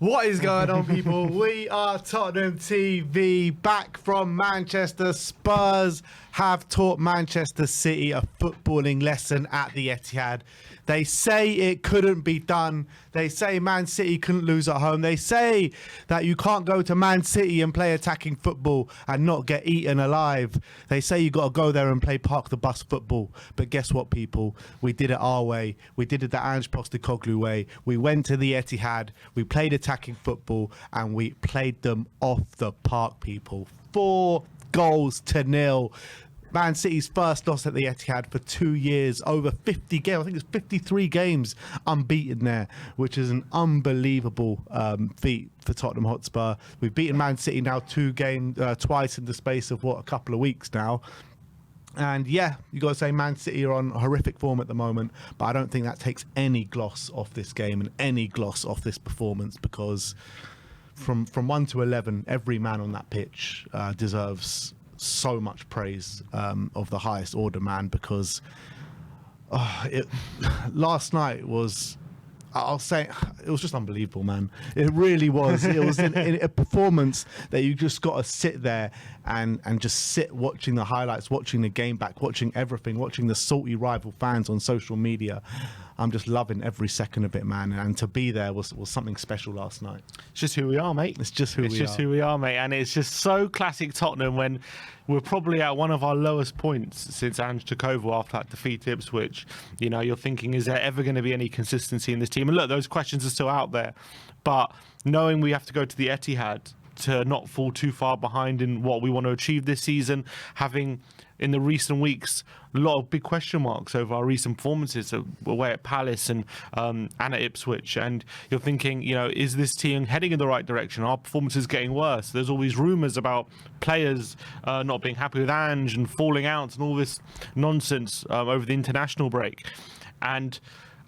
What is going on, people? We are Tottenham TV, back from Manchester. Spurs have taught Manchester City a footballing lesson at the Etihad. They say it couldn't be done. They say Man City couldn't lose at home. They say that you can't go to Man City and play attacking football and not get eaten alive. They say you got to go there and play park the bus football. But guess what, people? We did it our way. We did it the Ange Postecoglou way. We went to the Etihad. We played attacking football and we played them off the park, people. 4-0. Man City's first loss at the Etihad for 2 years, over 50 games. I think it's 53 games unbeaten there, which is an unbelievable feat for Tottenham Hotspur. We've beaten Man City now twice in the space of, a couple of weeks now. And yeah, you got to say Man City are on horrific form at the moment, but I don't think that takes any gloss off this game and any gloss off this performance, because from 1 to 11, every man on that pitch deserves so much praise of the highest order, man, because last night was, I'll say, it was just unbelievable, man. It really was. It was a performance that you just got to sit there and just sit watching the highlights, watching the game back, watching everything, watching the salty rival fans on social media. I'm just loving every second of it, man. And to be there was something special last night. It's just who we are, mate. It's just who we are, mate. And it's just so classic Tottenham when we're probably at one of our lowest points since Ange took over after that defeat to Ipswich. You know, you're thinking, is there ever going to be any consistency in this team? And look, those questions are still out there. But knowing we have to go to the Etihad to not fall too far behind in what we want to achieve this season, having in the recent weeks a lot of big question marks over our recent performances away at Palace and at Ipswich, and you're thinking, you know, is this team heading in the right direction? Our performance is getting worse. There's all these rumours about players not being happy with Ange and falling out and all this nonsense over the international break, and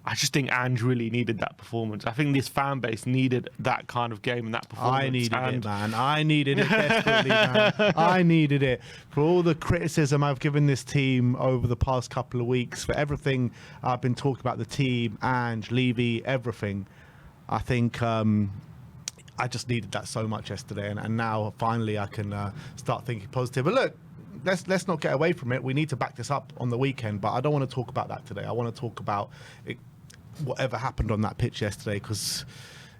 I just think Ange really needed that performance. I think this fan base needed that kind of game and that performance. I needed it, man. I needed it desperately, man. I needed it. For all the criticism I've given this team over the past couple of weeks, for everything I've been talking about the team, Ange, Levy, everything, I think I just needed that so much yesterday. And now, finally, I can start thinking positive. But look, let's not get away from it. We need to back this up on the weekend, but I don't want to talk about that today. I want to talk about whatever happened on that pitch yesterday, because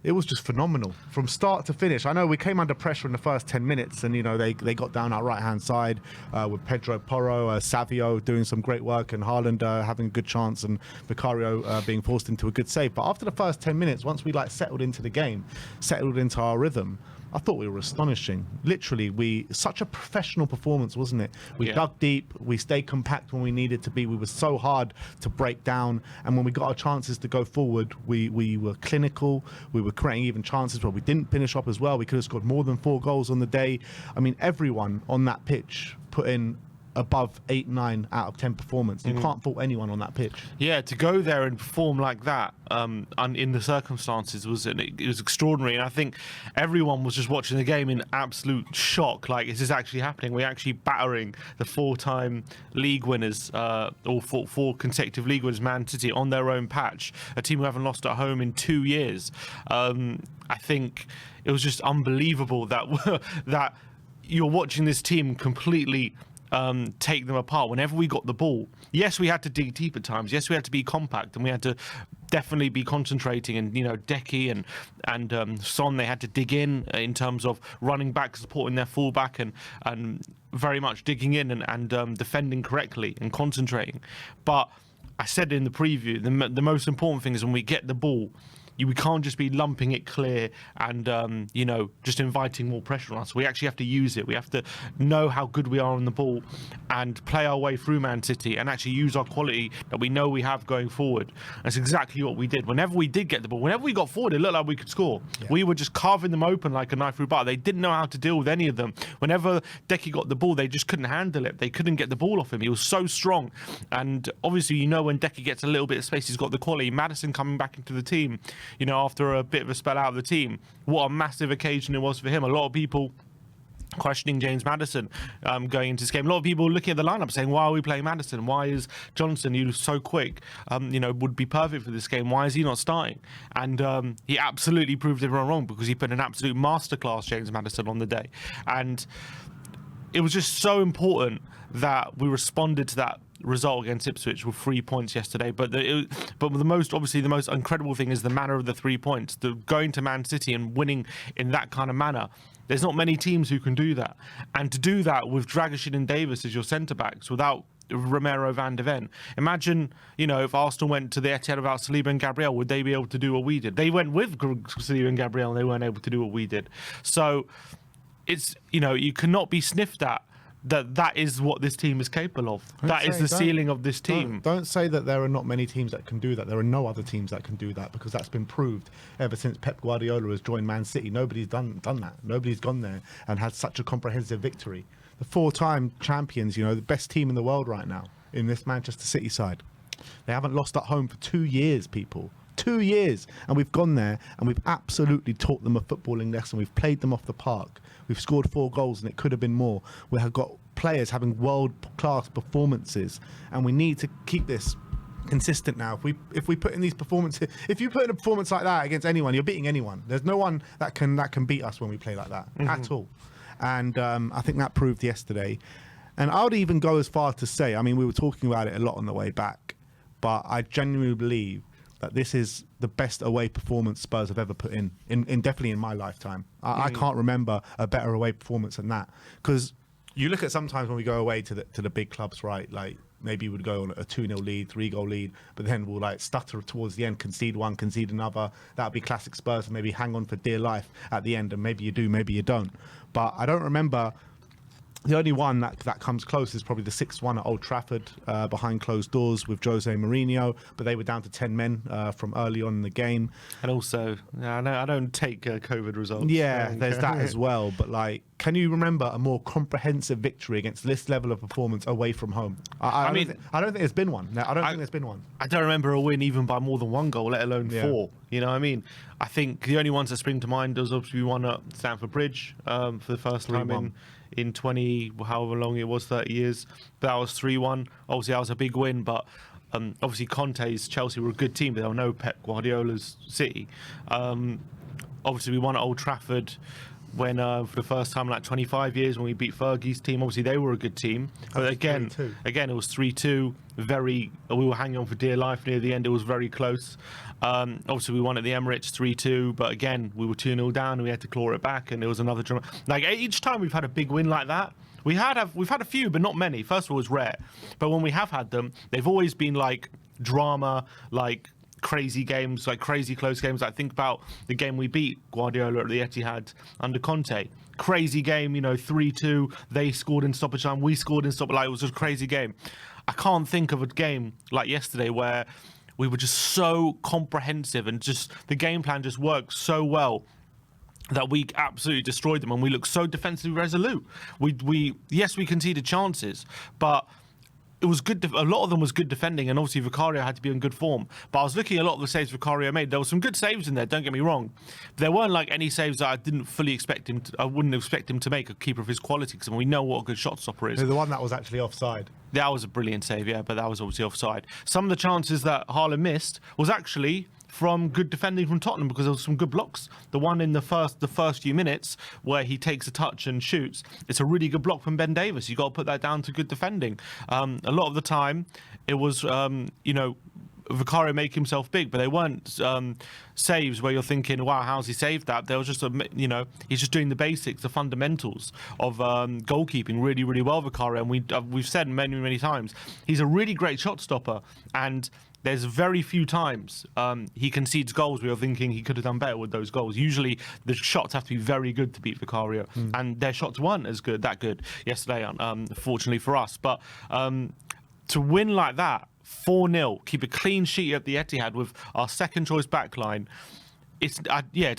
it was just phenomenal from start to finish. I know we came under pressure in the first 10 minutes and, you know, they got down our right-hand side with Pedro Porro, Savio doing some great work and Haaland having a good chance and Vicario being forced into a good save. But after the first 10 minutes, once we settled into the game, settled into our rhythm, I thought we were astonishing. Literally, such a professional performance, wasn't it? We dug deep, we stayed compact when we needed to be. We were so hard to break down, and when we got our chances to go forward, we were clinical. We were creating even chances, but we didn't finish up as well. We could have scored more than 4 goals on the day. I mean, everyone on that pitch put in above 8, 9 out of 10 performance. You can't fault anyone on that pitch. Yeah, to go there and perform like that in the circumstances it was extraordinary. And I think everyone was just watching the game in absolute shock. Like, is this actually happening? We're actually battering the 4-time league winners, or 4 consecutive league winners, Man City, on their own patch. A team who haven't lost at home in 2 years. I think it was just unbelievable that you're watching this team completely take them apart whenever we got the ball. Yes, we had to dig deep at times. Yes, we had to be compact, and we had to definitely be concentrating. And, you know, Decky and Son, they had to dig in terms of running back, supporting their fullback, and very much digging in and defending correctly and concentrating. But I said in the preview, the most important thing is when we get the ball, we can't just be lumping it clear and, you know, just inviting more pressure on us. We actually have to use it. We have to know how good we are on the ball and play our way through Man City and actually use our quality that we know we have going forward. That's exactly what we did. Whenever we did get the ball, whenever we got forward, it looked like we could score. Yeah. We were just carving them open like a knife through butter. They didn't know how to deal with any of them. Whenever Decky got the ball, they just couldn't handle it. They couldn't get the ball off him. He was so strong. And obviously, you know, when Decky gets a little bit of space, he's got the quality. Madison coming back into the team, you know, after a bit of a spell out of the team, what a massive occasion it was for him. A lot of people questioning James Madison going into this game. A lot of people looking at the lineup saying, why are we playing Madison? Why is Johnson, who's so quick, would be perfect for this game? Why is he not starting? And he absolutely proved everyone wrong, because he put an absolute masterclass, James Madison, on the day. And it was just so important that we responded to that result against Ipswich with 3 points yesterday. But the most incredible thing is the manner of the 3 points. Going to Man City and winning in that kind of manner. There's not many teams who can do that. And to do that with Dragusin and Davis as your centre-backs without Romero van de Ven. Imagine, if Arsenal went to the Etihad without Saliba and Gabriel, would they be able to do what we did? They went with Saliba and Gabriel and they weren't able to do what we did. So it's, you cannot be sniffed at that is what this team is capable of. That is the ceiling of this team. Don't say that there are not many teams that can do that. There are no other teams that can do that, because that's been proved ever since Pep Guardiola has joined Man City. Nobody's done that. Nobody's gone there and had such a comprehensive victory. The 4-time champions, the best team in the world right now in this Manchester City side. They haven't lost at home for 2 years, people. 2 years. And we've gone there and we've absolutely taught them a footballing lesson. We've played them off the park. We've scored 4 goals and it could have been more. We have got players having world-class performances, and we need to keep this consistent now. If we put in these performances, if you put in a performance like that against anyone, you're beating anyone. There's no one that can beat us when we play like that at all. And I think that proved yesterday. And I would even go as far to say, we were talking about it a lot on the way back, but I genuinely believe that this is the best away performance Spurs have ever put in definitely in my lifetime. I can't remember a better away performance than that, because you look at sometimes when we go away to the big clubs, right? Like maybe we would go on a 2-0 lead, 3-goal lead, but then we'll stutter towards the end, concede one, concede another. That would be classic Spurs, and maybe hang on for dear life at the end, and maybe you do, maybe you don't. But I don't remember. The only one that comes close is probably the 6-1 at Old Trafford behind closed doors with Jose Mourinho, but they were down to 10 men from early on in the game. And also, I don't take COVID results. Yeah, there's that as well. But can you remember a more comprehensive victory against this level of performance away from home? I don't think there's been one. I don't think there's been one. I don't remember a win even by more than 1 goal, let alone 4. You know what I mean? I think the only ones that spring to mind was obviously we won at Stamford Bridge for the first time in 20, however long it was, 30 years. But that was 3-1. Obviously, that was a big win, but obviously Conte's Chelsea were a good team, but they were no Pep Guardiola's City. Obviously, we won at Old Trafford when for the first time in 25 years when we beat Fergie's team. Obviously, they were a good team. But again, it was 3-2. We were hanging on for dear life near the end. It was very close. Obviously, we won at the Emirates 3-2, but again, we were 2-0 down and we had to claw it back, and it was another drama. Each time we've had a big win like that, we've had a few, but not many. First of all, it's rare. But when we have had them, they've always been drama, crazy games, crazy close games. Think about the game we beat Guardiola at the Etihad under Conte. Crazy game, 3-2. They scored in stoppage time. We scored in stoppage time. It was just a crazy game. I can't think of a game like yesterday where we were just so comprehensive and just the game plan just worked so well that we absolutely destroyed them, and we looked so defensively resolute. We conceded chances, but it was good. A lot of them was good defending, and obviously Vicario had to be in good form. But I was looking at a lot of the saves Vicario made. There were some good saves in there. Don't get me wrong. There weren't any saves that I didn't fully expect him. I wouldn't expect him to make, a keeper of his quality, because we know what a good shot stopper is. The one that was actually offside. That was a brilliant save, yeah, but that was obviously offside. Some of the chances that Haaland missed was actually from good defending from Tottenham, because there was some good blocks. The one in the first few minutes where he takes a touch and shoots, it's a really good block from Ben Davis. You got to put that down to good defending. A lot of the time, it was Vicario make himself big, but they weren't saves where you're thinking, wow, how's he saved that? There was just he's just doing the basics, the fundamentals of goalkeeping really, really well, Vicario. And we've said many, many times, he's a really great shot stopper, and there's very few times he concedes goals where you're thinking he could have done better with those goals. Usually the shots have to be very good to beat Vicario, and their shots weren't that good yesterday, fortunately for us. But to win like that, 4-0, keep a clean sheet at the Etihad with our second choice backline, it's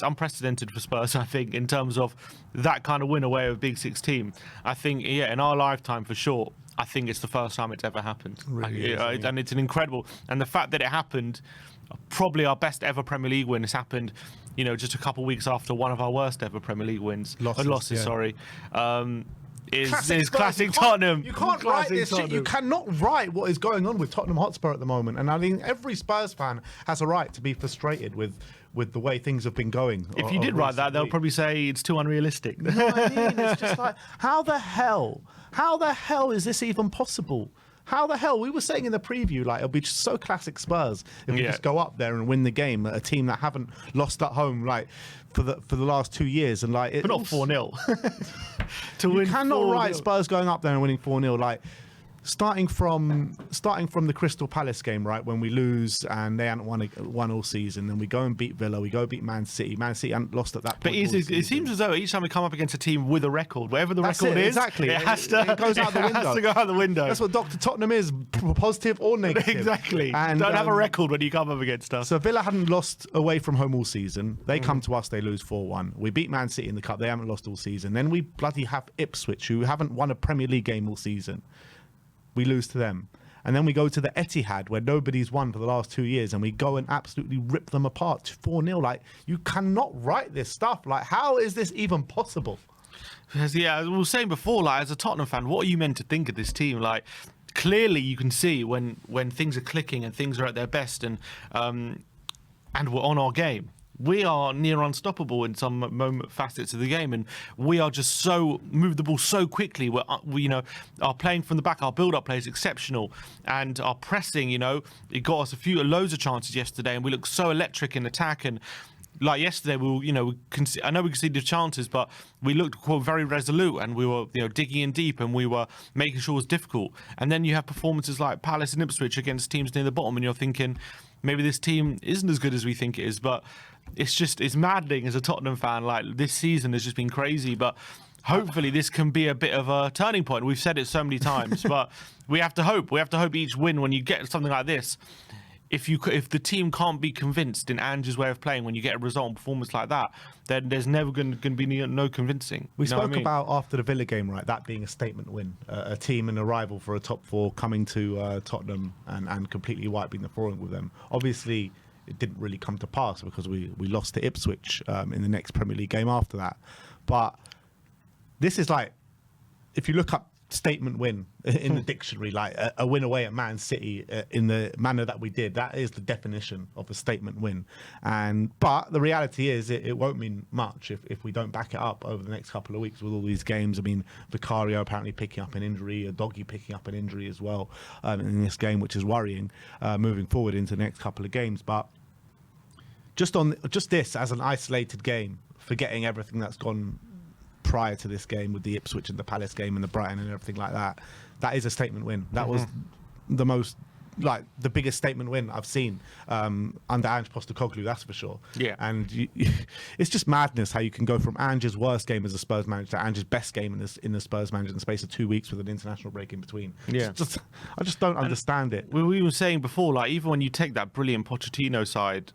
unprecedented for Spurs, I think, in terms of that kind of win away of a Big Six team. I think, in our lifetime for sure, I think it's the first time it's ever happened. Really and it's an incredible, and the fact that it happened probably our best ever Premier League win has happened, just a couple of weeks after one of our worst ever Premier League wins. Losses, yeah. sorry. Is Spurs. classic Tottenham. You can't write this shit. You cannot write what is going on with Tottenham Hotspur at the moment. And I mean, every Spurs fan has a right to be frustrated with the way things have been going. If you did write that, they'll probably say it's too unrealistic. You know what I mean? It's just like, how the hell is this even possible? How the hell? We were saying in the preview, like, it'll be just so classic Spurs if we just go up there and win the game. A team that haven't lost at home, like, for the last 2 years, and like, but not 4-0. You cannot write Spurs going up there and winning 4-0. Like, starting from the Crystal Palace game, right, when we lose and they hadn't won all season, then we go and beat Villa, we go beat Man City. Man City hadn't lost at that point. But it seems as though each time we come up against a team with a record, whatever the record is, exactly, it has to goes out the window. Has to go out the window. That's what Dr. Tottenham is, positive or negative. Exactly. And don't have a record when you come up against us. So Villa hadn't lost away from home all season. They come to us, they lose 4-1. We beat Man City in the cup. They haven't lost all season. Then we bloody have Ipswich, who haven't won a Premier League game all season. We lose to them. And then we go to the Etihad, where nobody's won for the last 2 years, and we go and absolutely rip them apart 4-0. Like, you cannot write this stuff. Like, how is this even possible? Yeah, as we were saying before, like, as a Tottenham fan, what are you meant to think of this team? Like, clearly you can see when things are clicking and things are at their best, and we're on our game. We are near unstoppable in some facets of the game, and we are just so move the ball so quickly. Our playing from the back, our build-up play is exceptional, and our pressing, it got us loads of chances yesterday, and we looked so electric in attack. And like yesterday, I know we conceded chances, but we looked very resolute, and we were digging in deep, and we were making sure it was difficult. And then you have performances like Palace and Ipswich against teams near the bottom, and you're thinking maybe this team isn't as good as we think it is, but it's maddening as a Tottenham fan. Like, this season has just been crazy, but hopefully this can be a bit of a turning point. We've said it so many times, but we have to hope. We have to hope each win, when you get something like this, if the team can't be convinced in Ange's way of playing, when you get a result and performance like that, then there's never going to be no convincing. We spoke about after the Villa game, right, that being a statement win, a team and a rival for a top four coming to Tottenham and completely wiping the flooring with them. Obviously, it didn't really come to pass because we lost to Ipswich in the next Premier League game after that. But this is like, if you look up statement win in the dictionary, like a win away at Man City in the manner that we did, that is the definition of a statement win. But the reality is it won't mean much if we don't back it up over the next couple of weeks with all these games. I mean, Vicario apparently picking up an injury, a doggy picking up an injury as well in this game, which is worrying moving forward into the next couple of games. But just this as an isolated game, forgetting everything that's gone prior to this game with the Ipswich and the Palace game and the Brighton and everything like that, that is a statement win. That was the biggest statement win I've seen under Ange Postecoglou, that's for sure. Yeah. And it's just madness how you can go from Ange's worst game as a Spurs manager to Ange's best game in the Spurs manager in the space of 2 weeks with an international break in between. Yeah. I just don't understand it. We were saying before, like, even when you take that brilliant Pochettino side,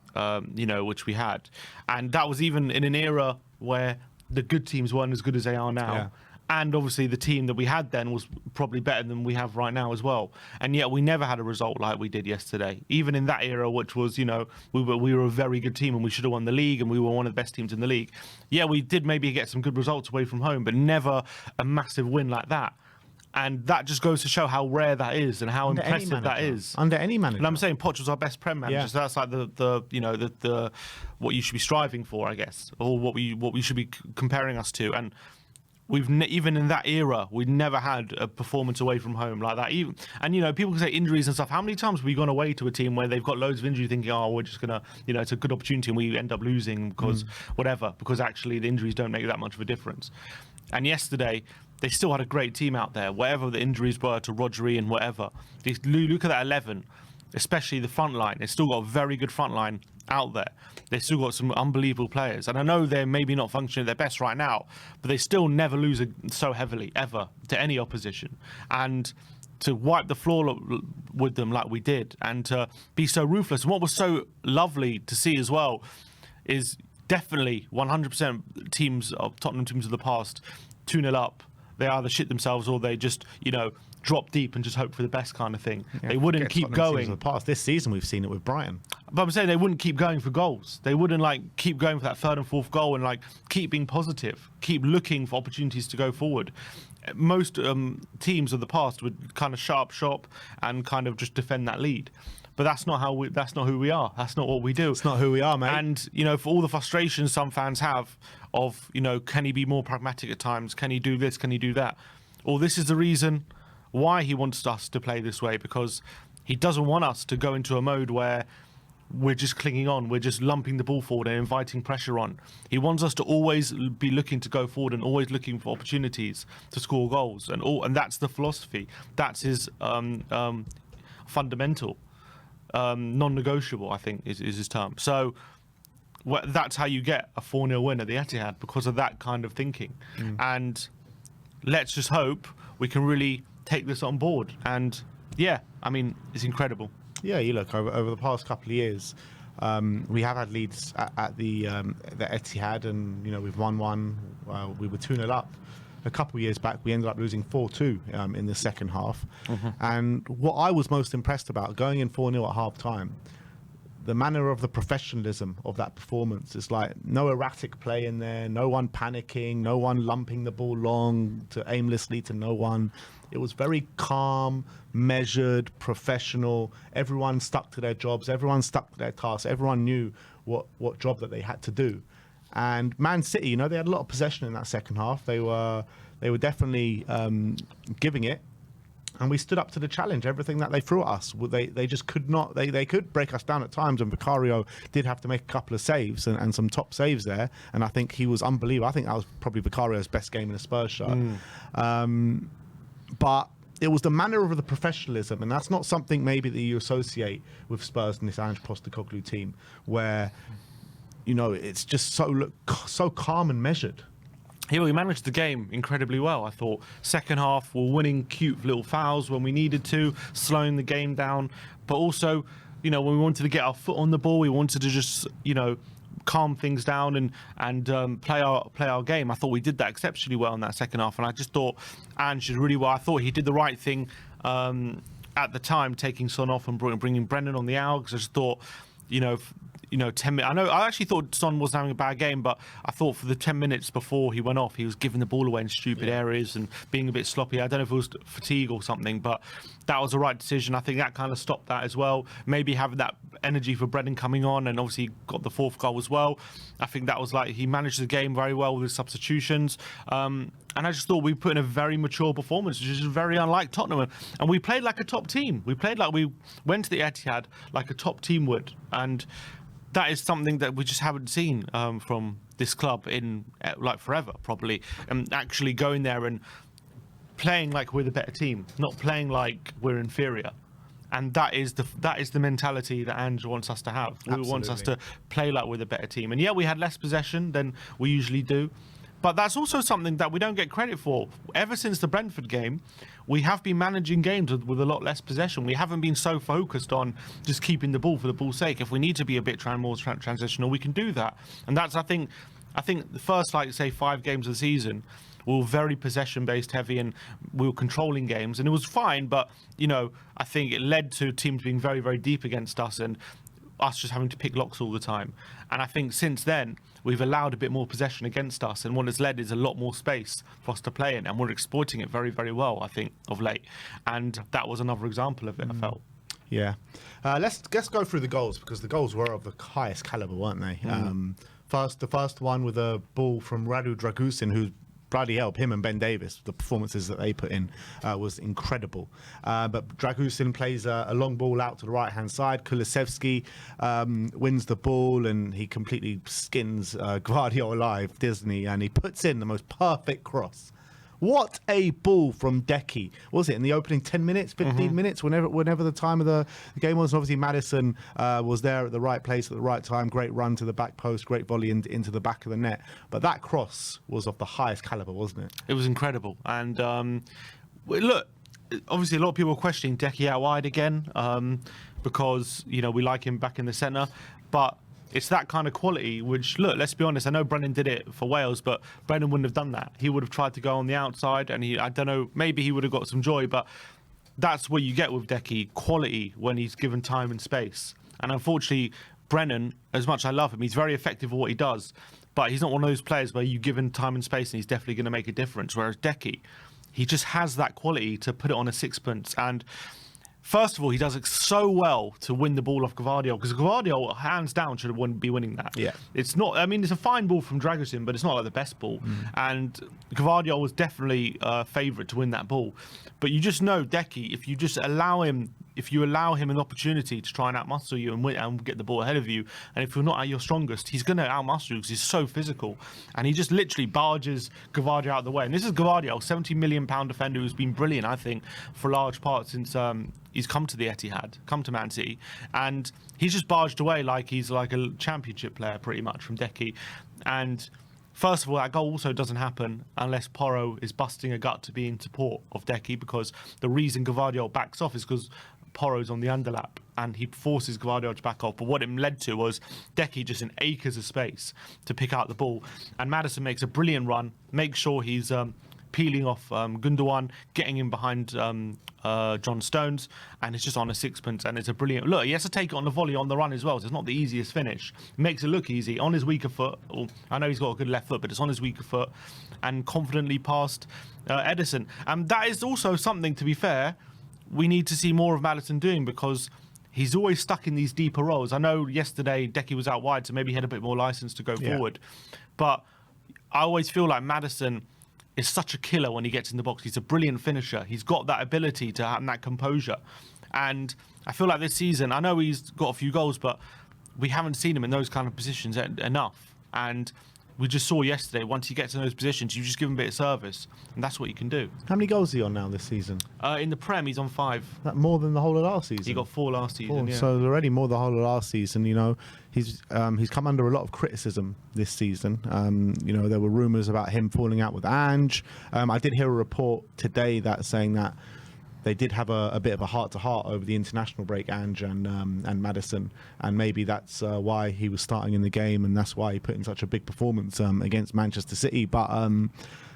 which we had, and that was even in an era where the good teams weren't as good as they are now. Yeah. And obviously the team that we had then was probably better than we have right now as well. And yet we never had a result like we did yesterday. Even in that era, which was, we were a very good team and we should have won the league and we were one of the best teams in the league. Yeah, we did maybe get some good results away from home, but never a massive win like that. And that just goes to show how rare that is and how impressive that is. Under any manager. And I'm saying Poch was our best Prem manager, so that's like the what you should be striving for, I guess, or what we should be comparing us to. And we've even in that era, we never had a performance away from home like that. And people can say injuries and stuff. How many times have we gone away to a team where they've got loads of injuries, thinking, oh, we're just gonna, it's a good opportunity, and we end up losing because because actually the injuries don't make that much of a difference. And yesterday, they still had a great team out there, whatever the injuries were to Rodri and whatever. Look at that 11, especially the front line. They've still got a very good front line out there. They've still got some unbelievable players. And I know they're maybe not functioning at their best right now, but they still never lose so heavily, ever, to any opposition. And to wipe the floor with them like we did, and to be so ruthless. And what was so lovely to see as well is definitely 100% Tottenham teams of the past 2-0 up, they either shit themselves or they just, drop deep and just hope for the best kind of thing. Yeah, they wouldn't keep Tottenham going. teams of the past. This season we've seen it with Brighton. But I'm saying they wouldn't keep going for goals. They wouldn't keep going for that third and fourth goal and keep being positive, keep looking for opportunities to go forward. Most teams of the past would kind of shut up shop and kind of just defend that lead. But that's not that's not who we are. That's not what we do. It's not who we are, mate. And, for all the frustrations some fans have of, can he be more pragmatic at times? Can he do this? Can he do that? Well, this is the reason why he wants us to play this way, because he doesn't want us to go into a mode where we're just clinging on, we're just lumping the ball forward and inviting pressure on. He wants us to always be looking to go forward and always looking for opportunities to score goals, and that's the philosophy. That's his fundamental, non-negotiable, I think, is his term. So that's how you get a 4-0 win at the Etihad, because of that kind of thinking. And let's just hope we can really take this on board. And yeah, I mean, it's incredible. Yeah, you look over the past couple of years, we have had leads at the Etihad, and we've won one. We were 2-0 up a couple of years back. We ended up losing 4-2 in the second half. And what I was most impressed about, going in 4-0 at half time, the manner of the professionalism of that performance is no erratic play in there, no one panicking, no one lumping the ball long to aimlessly to no one. It was very calm, measured, professional. Everyone stuck to their jobs, everyone stuck to their tasks, everyone knew what job that they had to do. And Man City, they had a lot of possession in that second half. They were definitely giving it. And we stood up to the challenge. Everything that they threw at us, they just could not. They could break us down at times, and Vicario did have to make a couple of saves and some top saves there. And I think he was unbelievable. I think that was probably Vicario's best game in a Spurs shirt. But it was the manner of the professionalism, and that's not something maybe that you associate with Spurs and this Ange Postecoglou team, where it's just so calm and measured. Yeah, we managed the game incredibly well, I thought. Second half, we're winning cute little fouls when we needed to, slowing the game down. But also, when we wanted to get our foot on the ball, we wanted to just, calm things down and play our game. I thought we did that exceptionally well in that second half. And I just thought Ange did really well. I thought he did the right thing at the time, taking Son off and bringing Brendan on the hour, because I just thought, 10 minutes. I actually thought Son wasn't having a bad game, but I thought for the 10 minutes before he went off, he was giving the ball away in stupid areas and being a bit sloppy. I don't know if it was fatigue or something, but that was the right decision. I think that kind of stopped that as well. Maybe having that energy for Brendan coming on, and obviously he got the fourth goal as well. I think that was he managed the game very well with his substitutions. And I just thought we put in a very mature performance, which is very unlike Tottenham. And we played like a top team. We played like we went to the Etihad like a top team would. And that is something that we just haven't seen from this club in forever, probably. And actually going there and playing like we're the better team, not playing like we're inferior. And that is the mentality that Ange wants us to have. He wants us to play like we're the better team. And yeah, we had less possession than we usually do. But that's also something that we don't get credit for. Ever since the Brentford game, we have been managing games with a lot less possession. We haven't been so focused on just keeping the ball for the ball's sake. If we need to be a bit more transitional, we can do that. And that's, I think the first, 5 games of the season, we were very possession-based heavy, and we were controlling games. And it was fine, but, I think it led to teams being very, very deep against us and us just having to pick locks all the time. And I think since then, we've allowed a bit more possession against us, and what it's led is a lot more space for us to play in, and we're exploiting it very, very well, I think, of late. And that was another example of it, I felt. Yeah. Let's go through the goals, because the goals were of the highest caliber, weren't they? The first one with a ball from Radu Dragusin, who bloody hell, him and Ben Davis, the performances that they put in was incredible. But Dragusin plays a long ball out to the right-hand side. Kulusevski wins the ball, and he completely skins Guardiola alive, Disney, and he puts in the most perfect cross. What a ball from Decky. Was it in the opening 10 minutes, 15 minutes, whenever the time of the game was? And obviously, Madison was there at the right place at the right time. Great run to the back post, great volley into the back of the net. But that cross was of the highest caliber, wasn't it? It was incredible. And look, obviously, a lot of people are questioning Decky out wide again because, we like him back in the centre. But it's that kind of quality, which, look, let's be honest, I know Brennan did it for Wales, but Brennan wouldn't have done that. He would have tried to go on the outside, and I don't know, maybe he would have got some joy, but that's what you get with Decky, quality when he's given time and space. And unfortunately, Brennan, as much as I love him, he's very effective at what he does, but he's not one of those players where you give him time and space and he's definitely going to make a difference. Whereas Decky, he just has that quality to put it on a sixpence. And first of all, he does it so well to win the ball off Gavardio, because Gavardio, hands down, should be winning that. Yeah. It's not, I mean, it's a fine ball from Dragusin, but it's not like the best ball. And Gavardio was definitely favourite to win that ball. But you just know, Decky, if you just allow him, if you allow him an opportunity to try and outmuscle you and win and get the ball ahead of you, and if you're not at your strongest, he's going to outmuscle you because he's so physical. And he just literally barges Gavardio out of the way. And this is Gavardio, £70 million defender who's been brilliant, I think, for a large part since he's come to the Etihad, come to Man City. And he's just barged away like he's like a championship player, pretty much, from Decky. And first of all, that goal also doesn't happen unless Porro is busting a gut to be in support of Decky, because the reason Gavardio backs off is because Porro's on the underlap and he forces Gavardio to back off. But what it led to was Decky just in acres of space to pick out the ball. And Madison makes a brilliant run, makes sure he's peeling off Gundogan, getting him behind John Stones, and it's just on a sixpence, and it's a brilliant look. He has to take it on the volley on the run as well, so it's not the easiest finish. It makes it look easy on his weaker foot. I know he's got a good left foot, but it's on his weaker foot, and confidently past Edison. And that is also something, to be fair, we need to see more of Madison doing, because he's always stuck in these deeper roles. I know yesterday Decky was out wide, so maybe he had a bit more license to go forward, but I always feel like Madison is such a killer when he gets in the box. He's a brilliant finisher. He's got that ability to have that composure. And I feel like this season, I know he's got a few goals, but we haven't seen him in those kind of positions enough. And we just saw yesterday, once he gets in those positions, you just give him a bit of service, and that's what you can do. How many goals is he on now this season? In the Prem, he's on 5. That more than the whole of last season? He got 4 last season, yeah. So already more than the whole of last season. You know, he's come under a lot of criticism this season. You know, there were rumours about him falling out with Ange. I did hear a report today that saying that they did have a bit of a heart-to-heart over the international break, Ange and Madison, and maybe that's why he was starting in the game, and that's why he put in such a big performance against Manchester City. But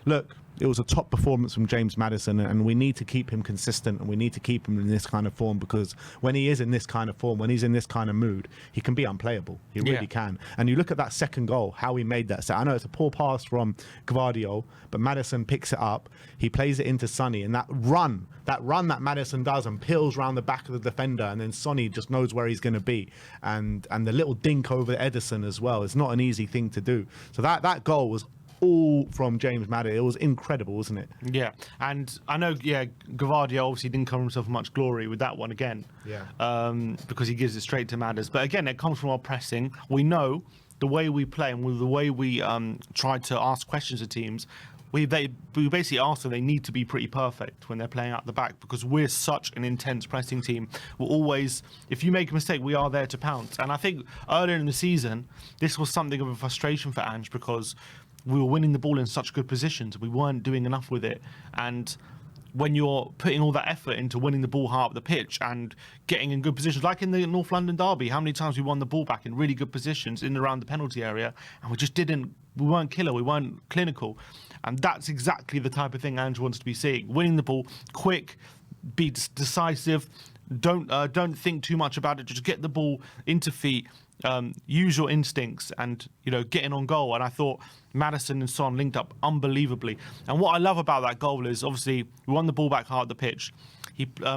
look, it was a top performance from James Madison, and we need to keep him consistent, and we need to keep him in this kind of form, because when he is in this kind of form, when he's in this kind of mood, he can be unplayable. He really can. And you look at that second goal, how he made that set. I know it's a poor pass from Gavardio, but Madison picks it up. He plays it into Sonny, and that run that Madison does and peels around the back of the defender, and then Sonny just knows where he's going to be. And the little dink over Edison as well. It's not an easy thing to do. So that goal was all from James Madison. It was incredible, wasn't it? Yeah, and I know, Gavardio obviously didn't cover himself much glory with that one again. Because he gives it straight to Madders. But again, it comes from our pressing. We know the way we play and with the way we try to ask questions of teams. We basically ask them, they need to be pretty perfect when they're playing out the back, because we're such an intense pressing team. We're always, if you make a mistake, we are there to pounce. And I think earlier in the season, this was something of a frustration for Ange, because we were winning the ball in such good positions. We weren't doing enough with it. And when you're putting all that effort into winning the ball high up the pitch and getting in good positions, like in the North London derby, how many times we won the ball back in really good positions in and around the penalty area, and we weren't killer, we weren't clinical. And that's exactly the type of thing Ange wants to be seeing. Winning the ball quick, be decisive, don't think too much about it, just get the ball into feet, use your instincts, and get in on goal. And I thought Madison and Son linked up unbelievably. And what I love about that goal is, obviously, we won the ball back hard at the pitch.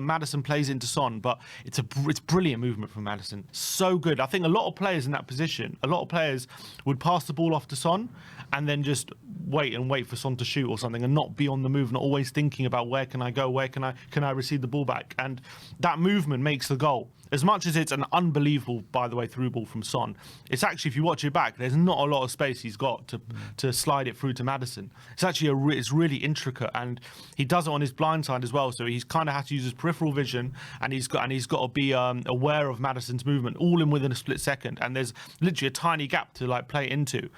Madison plays into Son, but it's brilliant movement from Madison. So good. I think a lot of players in that position, a lot of players would pass the ball off to Son and then just wait for Son to shoot or something, and not be on the move, not always thinking about where can I go, where can I receive the ball back. And that movement makes the goal. As much as it's an unbelievable, by the way, through ball from Son, it's actually, if you watch it back, there's not a lot of space he's got to slide it through to Madison. It's actually it's really intricate, and he does it on his blind side as well. So he's kind of had to use his peripheral vision, and he's got to be aware of Madison's movement, all in within a split second. And there's literally a tiny gap to play into,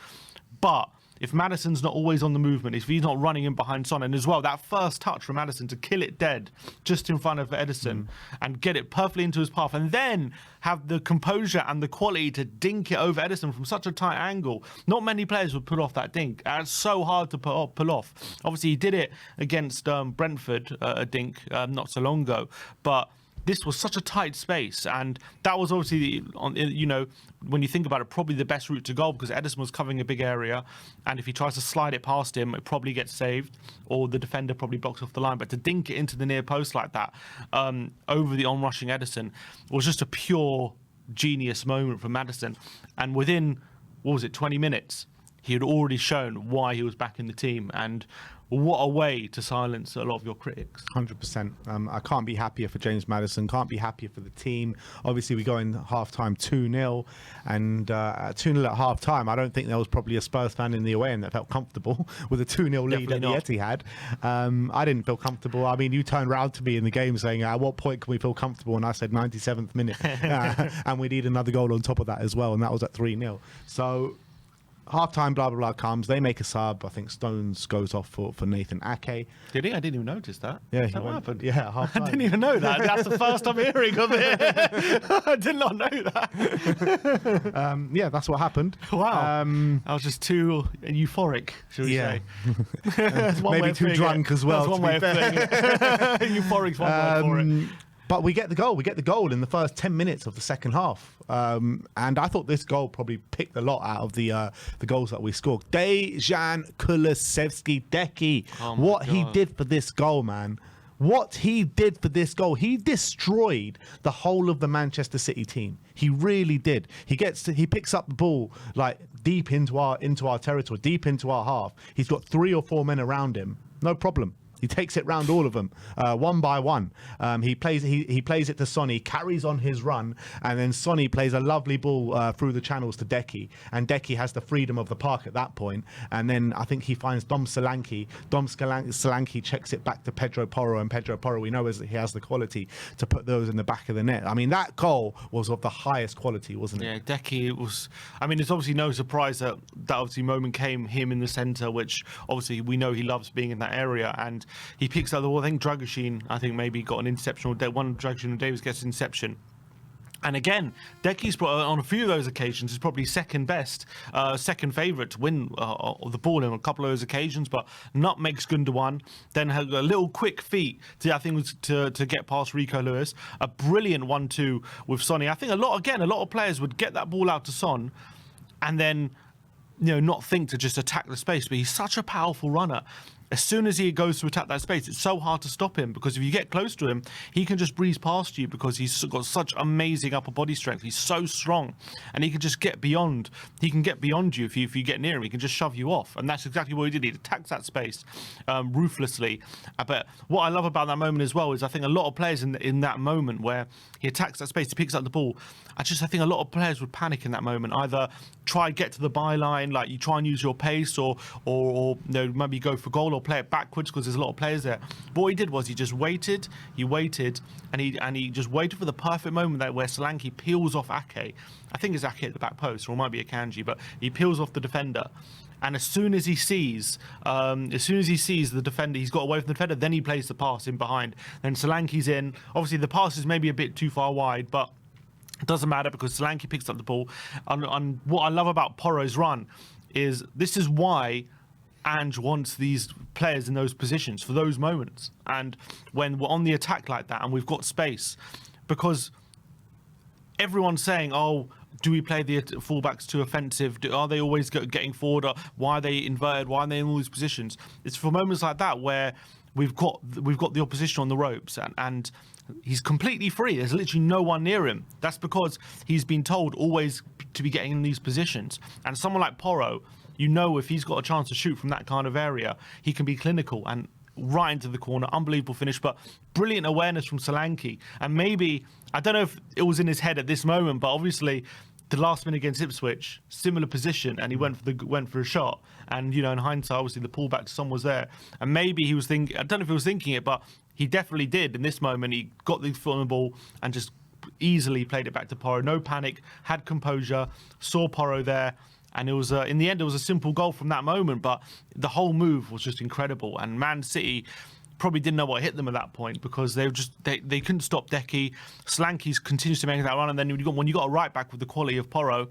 but if Madison's not always on the movement, if he's not running in behind Son, and as well, that first touch from Madison to kill it dead just in front of Edison and get it perfectly into his path, and then have the composure and the quality to dink it over Edison from such a tight angle. Not many players would pull off that dink. It's so hard to pull off. Obviously, he did it against Brentford, a dink, not so long ago, but this was such a tight space, and that was obviously, when you think about it, probably the best route to goal, because Edison was covering a big area, and if he tries to slide it past him, it probably gets saved, or the defender probably blocks off the line. But to dink it into the near post like that, over the onrushing Edison, was just a pure genius moment from Madison. And within, 20 minutes, he had already shown why he was back in the team, and what a way to silence a lot of your critics. 100%. I can't be happier for James Madison. Can't be happier for the team. Obviously, we go in half-time 2-0, and 2-0 at half-time, I don't think there was probably a Spurs fan in the away end that felt comfortable with a 2-0 lead at the Etihad. I didn't feel comfortable. I mean, you turned around to me in the game saying, at what point can we feel comfortable? And I said 97th minute. And we need another goal on top of that as well, and that was at 3-0. So half-time, blah, blah, blah comes. They make a sub. I think Stones goes off for Nathan Ake. Did he? I didn't even notice that. Yeah, Is that what happened? Yeah, half-time. I didn't even know that. That's the first I'm hearing of it. I did not know that. Yeah, that's what happened. Wow. I was just too euphoric, should we say. Maybe too drunk as well. That's one way of putting it. Euphoric's one word for it. But we get the goal. We get the goal in the first 10 minutes of the second half. And I thought this goal probably picked a lot out of the goals that we scored. Dejan Kulusevski Deki. What he did for this goal, man. What he did for this goal. He destroyed the whole of the Manchester City team. He really did. He picks up the ball like deep into our territory, deep into our half. He's got 3 or 4 men around him. No problem. He takes it round all of them, one by one. He plays it to Sonny, carries on his run, and then Sonny plays a lovely ball through the channels to Deki, and Deki has the freedom of the park at that point. And then I think he finds Dom Solanke. Solanke checks it back to Pedro Porro, and Pedro Porro, we know he has the quality to put those in the back of the net. I mean, that goal was of the highest quality, wasn't it? Yeah, Deki, it was. I mean, it's obviously no surprise that obviously moment came, him in the centre, which obviously we know he loves being in that area, and he picks up the ball. I think Dragoshin, maybe got an interception, or one Dragoshin or Davis gets an interception. And again, Deki's on a few of those occasions is probably second best, second favourite to win the ball on a couple of those occasions, but nutmegs Gundogan, then had a little quick feat to get past Rico Lewis, a brilliant 1-2 with Sonny. I think a lot of players would get that ball out to Son and then not think to just attack the space, but he's such a powerful runner. As soon as he goes to attack that space, it's so hard to stop him, because if you get close to him, he can just breeze past you, because he's got such amazing upper body strength. He's so strong, and he can just get beyond. He can get beyond you if you get near him. He can just shove you off, and that's exactly what he did. He attacks that space ruthlessly. But what I love about that moment as well is I think a lot of players in that moment where he attacks that space, he picks up the ball. I think a lot of players would panic in that moment. Either try get to the byline, like you try and use your pace, or maybe go for goal or play it backwards, because there's a lot of players there. But what he did was he just waited, and he just waited for the perfect moment there where Solanke peels off Ake. I think it's Ake at the back post, or it might be Akanji, but he peels off the defender. And as soon as he sees the defender, he's got away from the defender, then he plays the pass in behind. Then Solanke's in. Obviously, the pass is maybe a bit too far wide, but it doesn't matter, because Solanke picks up the ball. And what I love about Porro's run is this is why Ange wants these players in those positions for those moments. And when we're on the attack like that and we've got space, because everyone's saying, oh, do we play the fullbacks too offensive? Are they always getting forward? Or why are they inverted? Why are they in all these positions? It's for moments like that where we've got the opposition on the ropes, and he's completely free. There's literally no one near him. That's because he's been told always to be getting in these positions. And someone like Porro, if he's got a chance to shoot from that kind of area, he can be clinical and right into the corner. Unbelievable finish, but brilliant awareness from Solanke. And maybe, I don't know if it was in his head at this moment, but obviously the last minute against Ipswich, similar position, and he went for a shot. And in hindsight, obviously the pullback to Son was there, and maybe he was thinking. I don't know if he was thinking it, but he definitely did. In this moment, he got the foot on the ball and just easily played it back to Porro. No panic, had composure, saw Porro there, And it was in the end, it was a simple goal from that moment, but the whole move was just incredible. And Man City probably didn't know what hit them at that point because they couldn't stop Decky. Slanky continues to make that run, and then when you got a right back with the quality of Porro,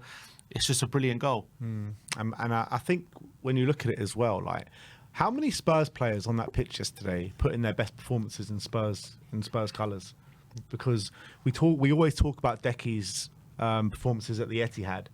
it's just a brilliant goal. And I think when you look at it as well, like how many Spurs players on that pitch yesterday put in their best performances in Spurs colours? Because we always talk about Decky's performances at the Etihad.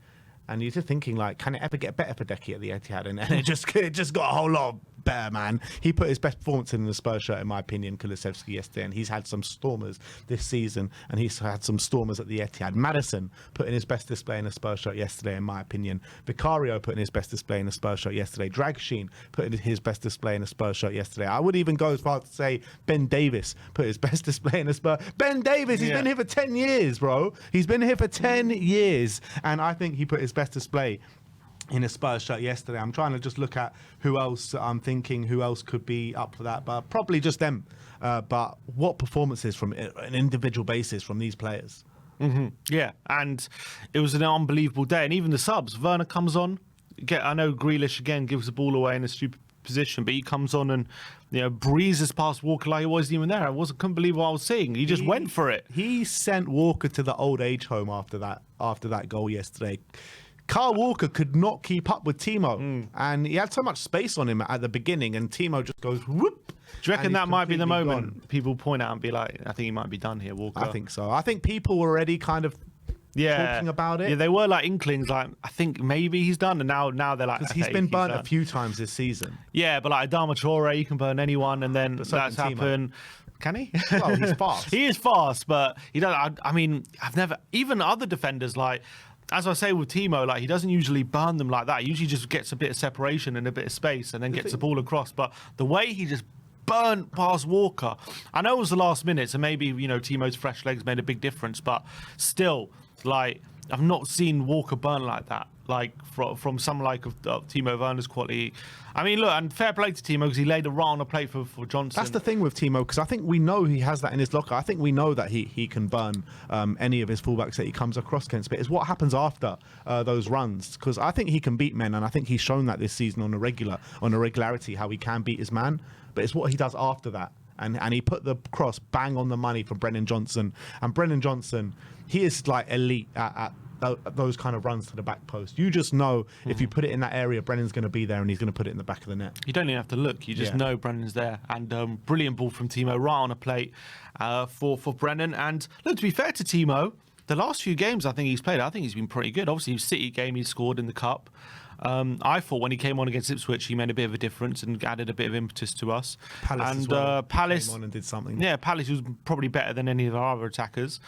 And you're just thinking, like, can it ever get better for Decky at the Etihad? And it just got a whole lot better, man. He put his best performance in the Spurs shirt, in my opinion, Kulusevski yesterday. And he's had some stormers this season, and he's had some stormers at the Etihad. Madison put in his best display in a Spurs shirt yesterday, in my opinion. Vicario put in his best display in a Spurs shirt yesterday. Dragsheen put in his best display in a Spurs shirt yesterday. I would even go as far as to say Ben Davis put his best display in a Spurs. Ben Davis, he's been here for 10 years, bro. He's been here for 10 years. And I think he put his best display in a Spurs shirt yesterday. I'm trying to just look at who else I'm thinking who else could be up for that, but probably just them. But what performances from an individual basis from these players? Yeah, and it was an unbelievable day. And even the subs, Werner comes on. I know Grealish again gives the ball away in a stupid position, but he comes on and breezes past Walker like he wasn't even there. Couldn't believe what I was seeing. He just went for it. He sent Walker to the old age home after that goal yesterday. Kyle Walker could not keep up with Timo, and he had so much space on him at the beginning, and Timo just goes whoop. Do you reckon that might be the moment people point out and be like, I think he might be done here, Walker? I think so. I think people were already kind of talking about it. Yeah, they were like inklings, like, I think maybe he's done, and now they're like... Because he's been burnt a few times this season. Yeah, but like Adama Traore, he can burn anyone, and then that's happened. Can he? Well, he's fast. He is fast, but he doesn't... I mean, I've never... Even other defenders, like... As I say with Timo, like he doesn't usually burn them like that. He usually just gets a bit of separation and a bit of space and then gets the ball across. But the way he just burnt past Walker, I know it was the last minute, so maybe, Timo's fresh legs made a big difference. But still, like, I've not seen Walker burn like that, like from someone like of Timo Werner's quality. I mean, look, and fair play to Timo because he laid a right on a plate for Johnson. That's the thing with Timo, because I think we know he has that in his locker. I think we know that he can burn any of his fullbacks that he comes across against. But it's what happens after those runs, because I think he can beat men, and I think he's shown that this season on a regularity how he can beat his man. But it's what he does after that. And he put the cross bang on the money for Brennan Johnson. And Brennan Johnson, he is like elite at those kind of runs to the back post. You just know if you put it in that area, Brennan's going to be there and he's going to put it in the back of the net. You don't even have to look. You just know Brennan's there. And brilliant ball from Timo, right on a plate for Brennan. And look, to be fair to Timo, the last few games I think he's played, I think he's been pretty good. Obviously, his City game he scored in the Cup. I thought when he came on against Ipswich, he made a bit of a difference and added a bit of impetus to us. Palace as well. Palace came on and did something. Yeah, Palace was probably better than any of our other attackers.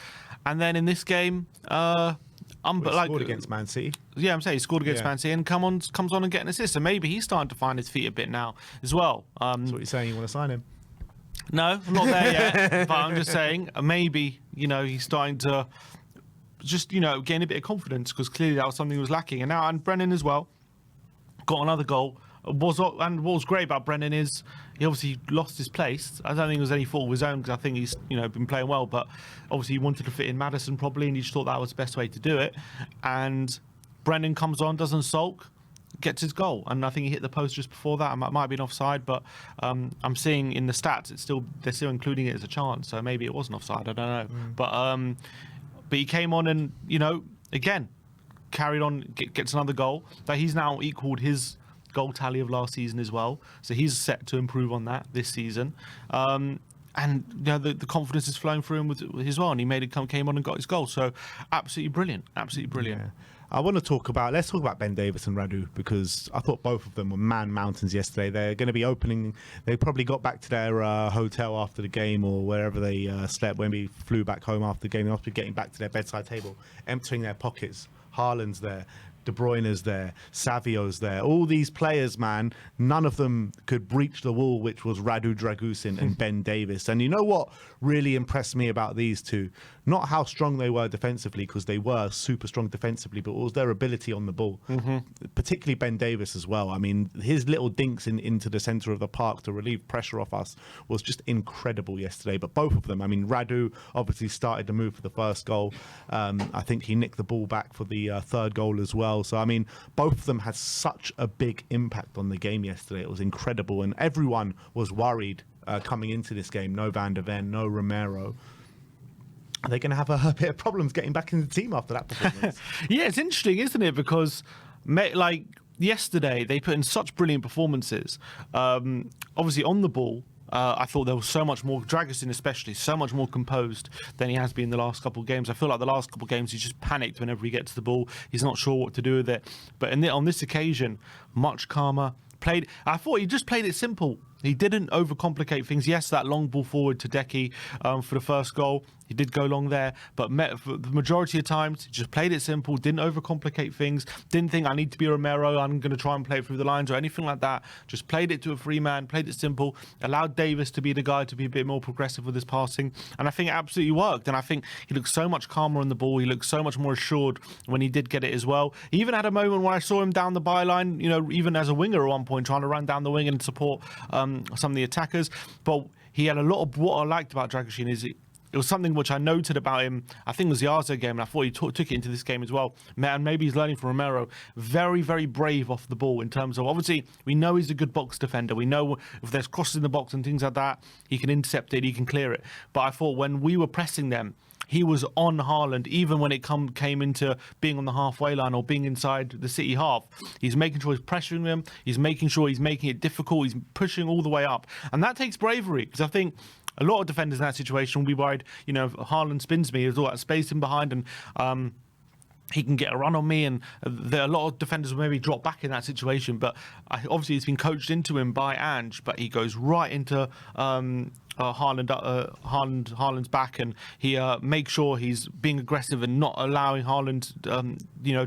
And then in this game, scored against Man City. Yeah, I'm saying he scored against Man City and comes on and get an assist. So maybe he's starting to find his feet a bit now as well. That's what you're saying. You want to sign him? No, I'm not there yet. But I'm just saying maybe he's starting to just gain a bit of confidence, because clearly that was something that was lacking. And Brennan as well got another goal. And what was great about Brennan is he obviously lost his place. I don't think it was any fault of his own, because I think he's been playing well, but obviously he wanted to fit in Madison probably, and he just thought that was the best way to do it. And Brennan comes on, doesn't sulk, gets his goal, and I think he hit the post just before that. It might have been offside, but I'm seeing in the stats they're still including it as a chance, so maybe it wasn't offside. I don't know, but he came on and again carried on, gets another goal. That he's now equaled his goal tally of last season as well, so he's set to improve on that this season. And the confidence is flowing through him with as well, and he came on and got his goal. So absolutely brilliant. Yeah. Let's talk about Ben Davis and Radu, because I thought both of them were man mountains yesterday. They're going to be opening. They probably got back to their hotel after the game, or wherever they slept when we flew back home after the game. They must be getting back to their bedside table, emptying their pockets. Haaland's there. De Bruyne's there, Savio's there. All these players, man, none of them could breach the wall, which was Radu Dragusin and Ben Davis. And you know what really impressed me about these two? Not how strong they were defensively, because they were super strong defensively, but it was their ability on the ball. Particularly Ben Davis as well. I mean, his little dinks into the centre of the park to relieve pressure off us was just incredible yesterday. But both of them, I mean, Radu obviously started to move for the first goal. I think he nicked the ball back for the third goal as well. well. So, I mean, both of them had such a big impact on the game yesterday. It was incredible. And everyone was worried coming into this game. No Van der Ven, no Romero. Are they going to have a bit of problems getting back in the team after that performance? Yeah, it's interesting, isn't it? Because, like, yesterday they put in such brilliant performances. Obviously, on the ball, I thought there was so much more, Dragusin especially, so much more composed than he has been the last couple of games. I feel like the last couple of games he's just panicked whenever he gets the ball. He's not sure what to do with it. But on this occasion, much calmer. I thought he just played it simple. He didn't overcomplicate things. Yes, that long ball forward to Decky for the first goal. He did go long there, but for the majority of times, he just played it simple, didn't overcomplicate things, didn't think I need to be Romero, I'm going to try and play it through the lines or anything like that. Just played it to a free man, played it simple, allowed Davis to be the guy to be a bit more progressive with his passing, and I think it absolutely worked. And I think he looked so much calmer on the ball. He looked so much more assured when he did get it as well. He even had a moment where I saw him down the byline, even as a winger at one point, trying to run down the wing and support some of the attackers. But he had a lot of what I liked about Dragusin is it was something which I noted about him. I think it was the Arsenal game, and I thought he took it into this game as well. And maybe he's learning from Romero. Very, very brave off the ball in terms of, obviously, we know he's a good box defender. We know if there's crosses in the box and things like that, he can intercept it, he can clear it. But I thought when we were pressing them, he was on Haaland, even when it came into being on the halfway line or being inside the City half. He's making sure he's pressuring them. He's making sure he's making it difficult. He's pushing all the way up. And that takes bravery, because I think a lot of defenders in that situation will be worried, if Haaland spins me, there's all that space in behind, and he can get a run on me, and a lot of defenders will maybe drop back in that situation. But obviously, it's been coached into him by Ange, but he goes right into Haaland's back, and he makes sure he's being aggressive and not allowing Haaland,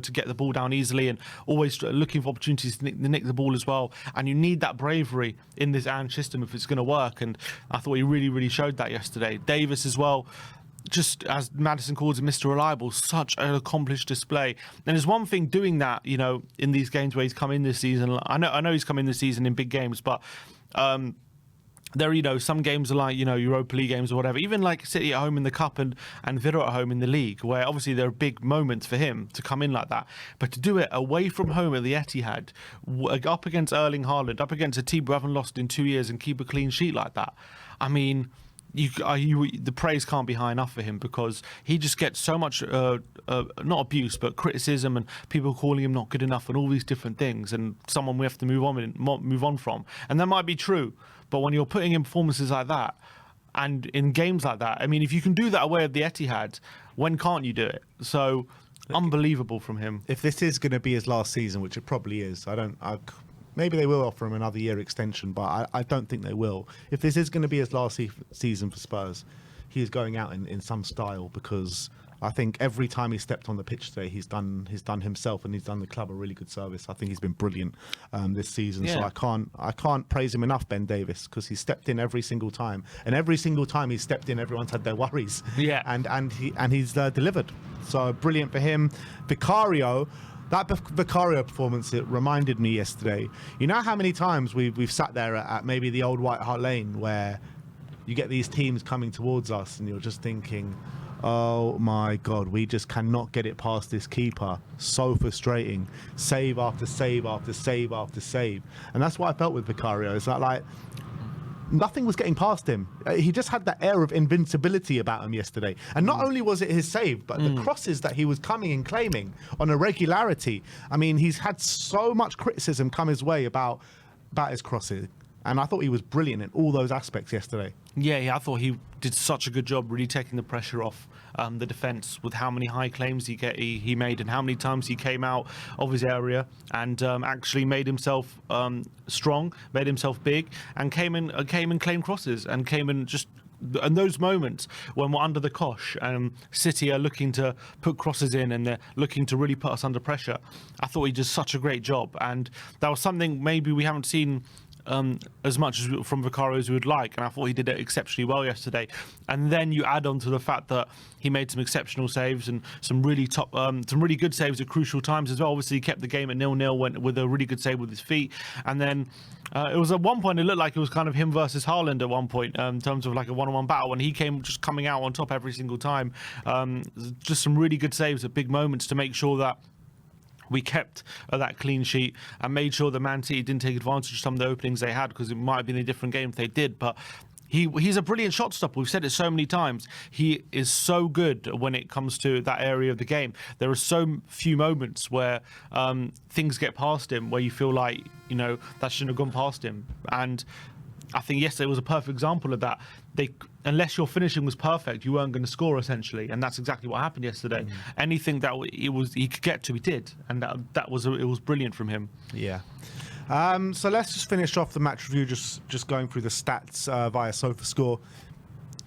to get the ball down easily, and always looking for opportunities to nick the ball as well. And you need that bravery in this Ange system if it's going to work. And I thought he really, really showed that yesterday. Davis as well. Just as Madison calls him, Mr. Reliable, such an accomplished display. And there's one thing doing that, in these games where he's come in this season. I know he's come in this season in big games, but there, some games are like, Europa League games or whatever, even like City at home in the Cup and Villa at home in the league, where obviously there are big moments for him to come in like that. But to do it away from home at the Etihad, up against Erling Haaland, up against a team who haven't lost in 2 years and keep a clean sheet like that, I mean, the praise can't be high enough for him, because he just gets so much not abuse but criticism, and people calling him not good enough and all these different things, and someone we have to move on from. And that might be true, but when you're putting in performances like that and in games like that, I mean, if you can do that away at the Etihad, when can't you do it? So unbelievable from him. If this is going to be his last season, which it probably is, maybe they will offer him another year extension, but I don't think they will. If this is going to be his last season for Spurs, he is going out in some style, because I think every time he stepped on the pitch today, he's done himself and he's done the club a really good service. I think he's been brilliant this season. Yeah. So I can't praise him enough, Ben Davis, because he stepped in every single time, and every single time he's stepped in, everyone's had their worries. Yeah, and he's delivered. So brilliant for him. Vicario. That Vicario performance, it reminded me yesterday. You know how many times we've sat there at maybe the old White Hart Lane, where you get these teams coming towards us and you're just thinking, oh my God, we just cannot get it past this keeper. So frustrating. Save after save after save after save. And that's what I felt with Vicario. It's like nothing was getting past him. He just had that air of invincibility about him yesterday. And not only was it his save, but the crosses that he was coming and claiming on a regularity. I mean, he's had so much criticism come his way about his crosses. And I thought he was brilliant in all those aspects yesterday. Yeah, I thought he did such a good job really taking the pressure off the defence, with how many high claims he made and how many times he came out of his area and actually made himself strong, made himself big, and came and claimed crosses, and came and just. And those moments when we're under the cosh and City are looking to put crosses in and they're looking to really put us under pressure, I thought he did such a great job. And that was something maybe we haven't seen as much as from Vicario as we would like, and I thought he did it exceptionally well yesterday. And then you add on to the fact that he made some exceptional saves and some really good saves at crucial times as well. Obviously, he kept the game at 0-0, went with a really good save with his feet, and then it was at one point it looked like it was kind of him versus Haaland at one point in terms of like a one-on-one battle, and he came just coming out on top every single time. Just some really good saves at big moments to make sure that we kept that clean sheet and made sure that Man City didn't take advantage of some of the openings they had, because it might have been a different game if they did. But he's a brilliant shot stopper. We've said it so many times. He is so good when it comes to that area of the game. There are so few moments where things get past him where you feel like, that shouldn't have gone past him. And I think yesterday was a perfect example of that. Unless your finishing was perfect, you weren't going to score, essentially, and that's exactly what happened yesterday. Anything that he could get to, he did, and it was brilliant from him. Yeah. So let's just finish off the match review, just going through the stats via SofaScore.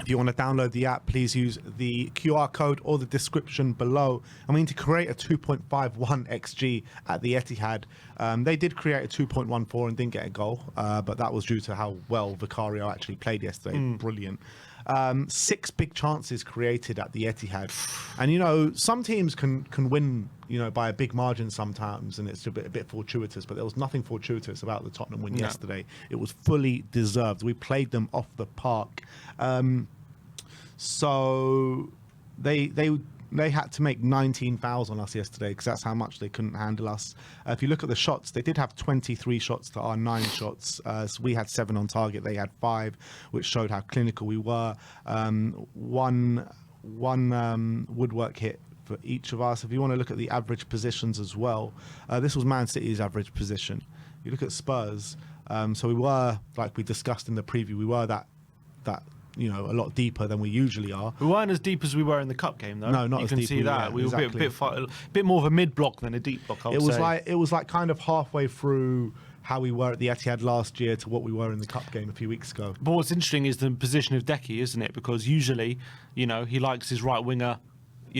If you want to download the app, please use the QR code or the description below. I mean, to create a 2.51 XG at the Etihad, they did create a 2.14 and didn't get a goal, but that was due to how well Vicario actually played yesterday. Brilliant. 6 big chances created at the Etihad, and some teams can win by a big margin sometimes, and it's a bit fortuitous, but there was nothing fortuitous about the Tottenham win yesterday. It was fully deserved. We played them off the park, so they had to make 19 fouls on us yesterday, because that's how much they couldn't handle us. If you look at the shots, they did have 23 shots to our 9 shots. So we had 7 on target, they had 5, which showed how clinical we were. One woodwork hit for each of us. If you want to look at the average positions as well, this was Man City's average position. You look at Spurs, so we were, like we discussed in the preview, we were that a lot deeper than we usually are. We weren't as deep as we were in the cup game, though. No, not as deep. You can see that. We were a bit more of a mid block than a deep block. It was like kind of halfway through how we were at the Etihad last year to what we were in the cup game a few weeks ago. But what's interesting is the position of Decky, isn't it? Because usually, he likes his right winger,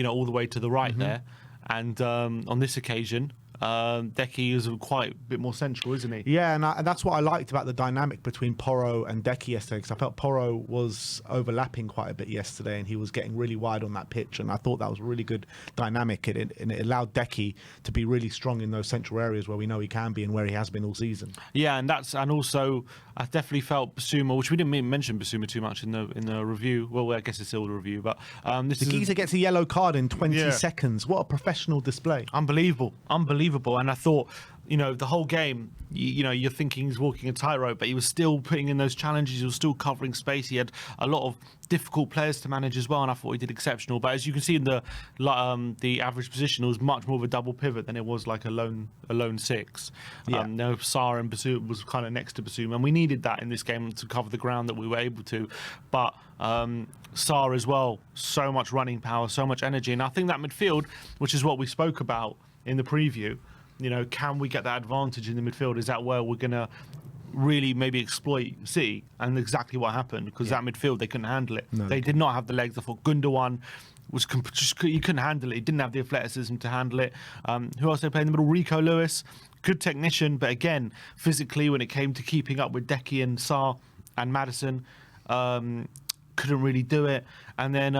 all the way to the right there, and on this occasion, Decky is quite a bit more central, isn't he? Yeah, and that's what I liked about the dynamic between Porro and Decky yesterday, because I felt Porro was overlapping quite a bit yesterday, and he was getting really wide on that pitch, and I thought that was a really good dynamic, and it allowed Decky to be really strong in those central areas where we know he can be and where he has been all season. Yeah, and also I definitely felt Basuma, which we didn't mention Basuma too much in the review. Well, I guess it's still the review, but the geezer gets a yellow card in 20 seconds. What a professional display! Unbelievable. And I thought, the whole game, you're thinking he's walking a tightrope, but he was still putting in those challenges. He was still covering space. He had a lot of difficult players to manage as well, and I thought he did exceptional. But as you can see in the average position, it was much more of a double pivot than it was like a lone 6. Yeah. Sarr and Basuma was kind of next to Basuma, and we needed that in this game to cover the ground that we were able to. But Sarr as well, so much running power, so much energy, and I think that midfield, which is what we spoke about in the preview, can we get that advantage in the midfield? Is that where we're going to really maybe exploit City? And exactly what happened, because that midfield, they couldn't handle it. No, they did not have the legs. I thought Gundogan was you couldn't handle it. He didn't have the athleticism to handle it. Who else they played in the middle? Rico Lewis, good technician, but again, physically, when it came to keeping up with Decky and Sarr and Madison, couldn't really do it. And then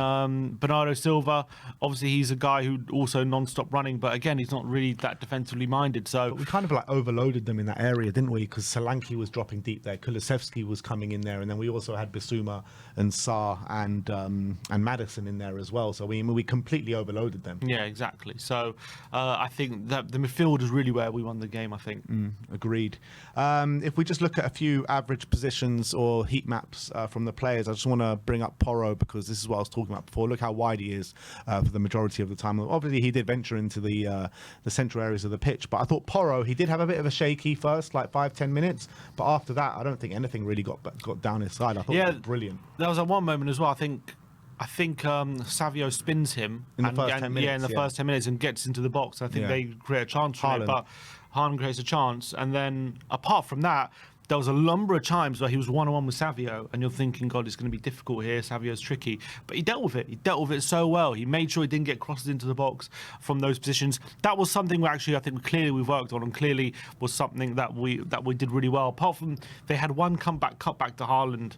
Bernardo Silva, obviously he's a guy who also non-stop running, but again, he's not really that defensively minded. So but we kind of like overloaded them in that area, didn't we? Because Solanke was dropping deep there, Kulusevski was coming in there, and then we also had Basuma and Sarr and Madison in there as well. So we completely overloaded them. Yeah, exactly. So I think that the midfield is really where we won the game, I think. Agreed. If we just look at a few average positions or heat maps from the players, I just want to bring up Porro, because this is what I was talking about before. Look how wide he is for the majority of the time. Obviously, he did venture into the central areas of the pitch, but I thought Porro, he did have a bit of a shaky first, like 5-10 minutes, but after that, I don't think anything really got down his side. I thought it was brilliant. There was at one moment as well, I think Savio spins him in the first 10 minutes. Yeah, in the first 10 minutes, and gets into the box. I think they create a chance for it, but Haaland creates a chance. And then apart from that, there was a number of times where he was one-on-one with Savio, and you're thinking, God, it's going to be difficult here. Savio's tricky. But he dealt with it. He dealt with it so well. He made sure he didn't get crosses into the box from those positions. That was something we actually, I think, clearly we've worked on, and clearly was something that we did really well. Apart from, they had one cutback to Haaland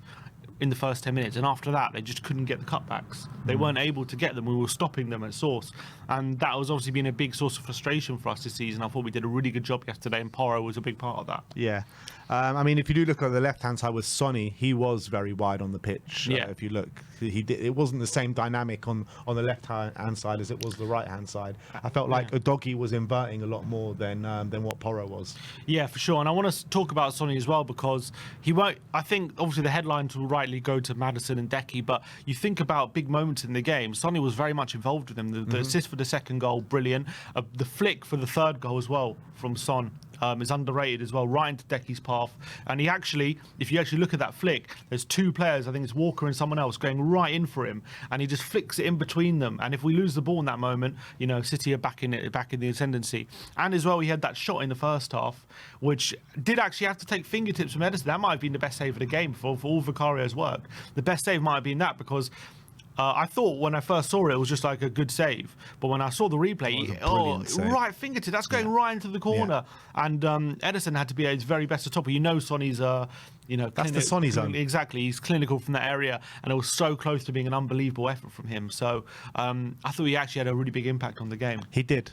in the first 10 minutes, and after that they just couldn't get the cutbacks. They weren't able to get them. We were stopping them at source, and that was obviously been a big source of frustration for us this season. I thought we did a really good job yesterday, and Porro was a big part of that. Yeah. I mean, if you do look at the left-hand side with Sonny, he was very wide on the pitch. Yeah. If you look, it wasn't the same dynamic on the left-hand side as it was the right-hand side. I felt like Udogie was inverting a lot more than what Porro was. Yeah, for sure. And I want to talk about Sonny as well, because he won't. I think obviously the headlines will rightly go to Madison and Decky, but you think about big moments in the game. Sonny was very much involved with them. The assist for the second goal, brilliant. The flick for the third goal as well from Son. Is underrated as well, right into Decky's path. And he actually, if you actually look at that flick, there's two players, I think it's Walker and someone else, going right in for him, and he just flicks it in between them. And if we lose the ball in that moment, you know, City are back in the ascendancy. And as well, he had that shot in the first half, which did actually have to take fingertips from Edison. That might have been the best save of the game for all Vicario's work. The best save might have been that, because I thought when I first saw it was just like a good save, but when I saw the replay, right fingertip, that's going right into the corner. And Edison had to be at his very best at top. You know, Sonny's that's the Sonny zone. Exactly, he's clinical from that area, and it was so close to being an unbelievable effort from him. So I thought he actually had a really big impact on the game. He did.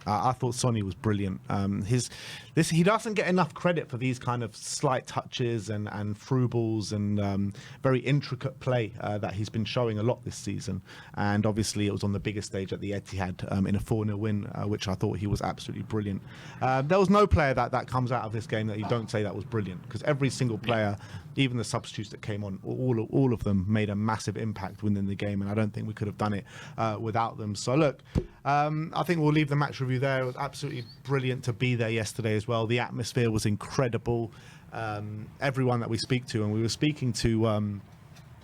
I thought Sonny was brilliant. He doesn't get enough credit for these kind of slight touches and through balls and very intricate play that he's been showing a lot this season. And obviously it was on the biggest stage at the Etihad in a 4-0 win, which I thought he was absolutely brilliant. There was no player that comes out of this game that you don't say that was brilliant, because every single player, even the substitutes that came on, all of them made a massive impact within the game, and I don't think we could have done it without them. So look, I think we'll leave the match review there. It was absolutely brilliant to be there yesterday as well. The atmosphere was incredible. Everyone that we speak to, and we were speaking to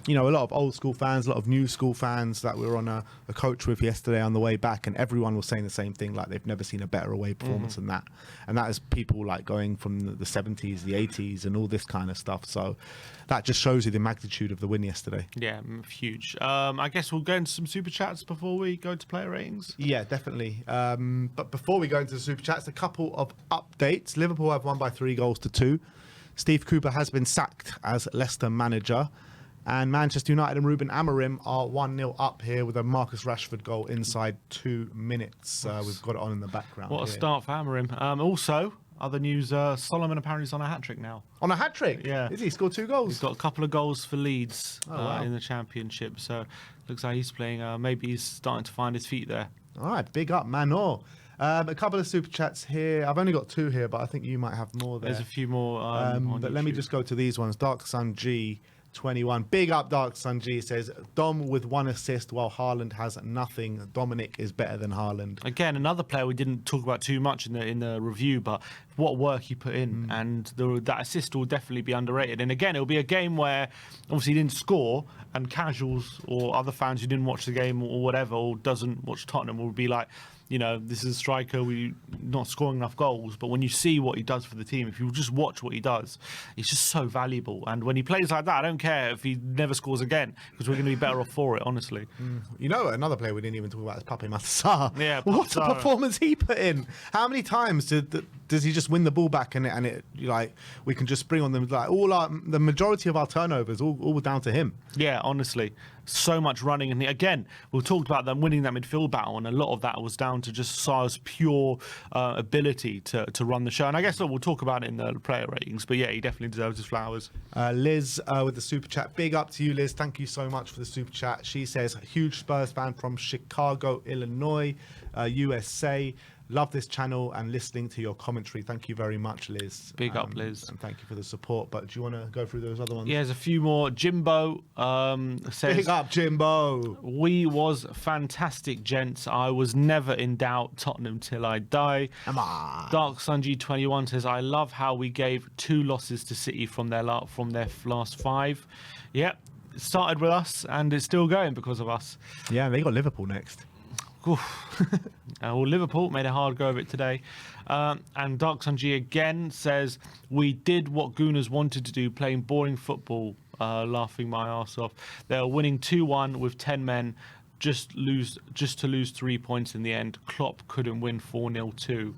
a lot of old school fans, a lot of new school fans that we were on a coach with yesterday on the way back, and everyone was saying the same thing, like they've never seen a better away performance than that. And that is people like going from the 70s, the 80s and all this kind of stuff. So that just shows you the magnitude of the win yesterday. Yeah, huge. I guess we'll go into some super chats before we go to player ratings. Yeah, definitely. But before we go into the super chats, a couple of updates. Liverpool have won by 3-2. Steve Cooper has been sacked as Leicester manager. And Manchester United and Ruben Amorim are 1-0 up here with a Marcus Rashford goal inside 2 minutes. We've got it on in the background. What a start for Amorim. Also, other news, Solomon apparently is on a hat-trick now. On a hat-trick? Yeah. Is he? Scored 2 goals? He's got a couple of goals for Leeds in the Championship. So looks like he's playing, maybe he's starting to find his feet there. All right, big up, Manor. A couple of super chats here. I've only got 2 here, but I think you might have more there. There's a few more but let me just go to these ones. Dark Sun G 21. Big up, Dark Sun G says Dom with 1 assist while Haaland has nothing. Dominic is better than Haaland. Again, another player we didn't talk about too much in the review, but what work he put in, and that assist will definitely be underrated. And again, it'll be a game where obviously he didn't score, and casuals or other fans who didn't watch the game or whatever, or doesn't watch Tottenham, will be like, you know, this is a striker, we not scoring enough goals. But when you see what he does for the team, if you just watch what he does, he's just so valuable. And when he plays like that, I don't care if he never scores again, because we're going to be better off for it, honestly. You know, another player we didn't even talk about is Pape Matar. Yeah, what a performance he put in. How many times does he just win the ball back and it like we can just bring on them, like the majority of our turnovers all down to him. Yeah, honestly, so much running. And again, we talked about them winning that midfield battle, and a lot of that was down to just Sar's pure ability to run the show. And I guess we'll talk about it in the player ratings, but yeah, he definitely deserves his flowers. Liz with the super chat. Big up to you, Liz. Thank you so much for the super chat. She says, huge Spurs fan from Chicago, Illinois, USA. Love this channel and listening to your commentary. Thank you very much, Liz. Big up, Liz. And thank you for the support. But do you want to go through those other ones? Yeah, there's a few more. Jimbo says... Big up, Jimbo. We was fantastic, gents. I was never in doubt. Tottenham till I die. Come on. Dark Sunji 21 says, I love how we gave 2 losses to City from their last 5. Yep, it started with us and it's still going because of us. Yeah, they got Liverpool next. Well, Liverpool made a hard go of it today. And Dark Sunji again says, we did what Gooners wanted to do, playing boring football, laughing my arse off. They were winning 2-1 with 10 men, just to lose 3 points in the end. Klopp couldn't win 4-0 too.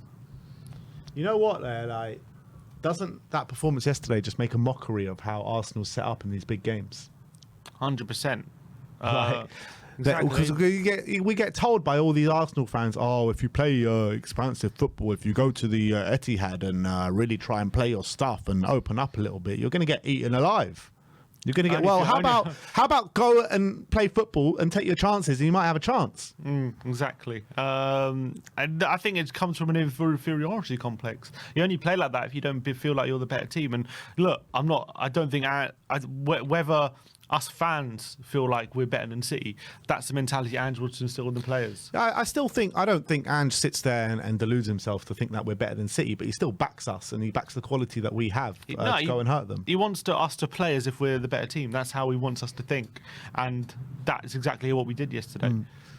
You know what, like, doesn't that performance yesterday just make a mockery of how Arsenal's set up in these big games? 100%. Right. Exactly. Because we get told by all these Arsenal fans, oh, if you play expansive football, if you go to the Etihad and really try and play your stuff and open up a little bit, you're going to get eaten alive. You're going to get how about go and play football and take your chances, and you might have a chance. Exactly. And I think it comes from an inferiority complex. You only play like that if you don't feel like you're the better team. And look, I don't think whether us fans feel like we're better than City, that's the mentality Ange wants to instill in the players. I don't think Ange sits there and deludes himself to think that we're better than City, but he still backs us and he backs the quality that we have to go and hurt them. He wants us to play as if we're the better team. That's how he wants us to think, and that's exactly what we did yesterday.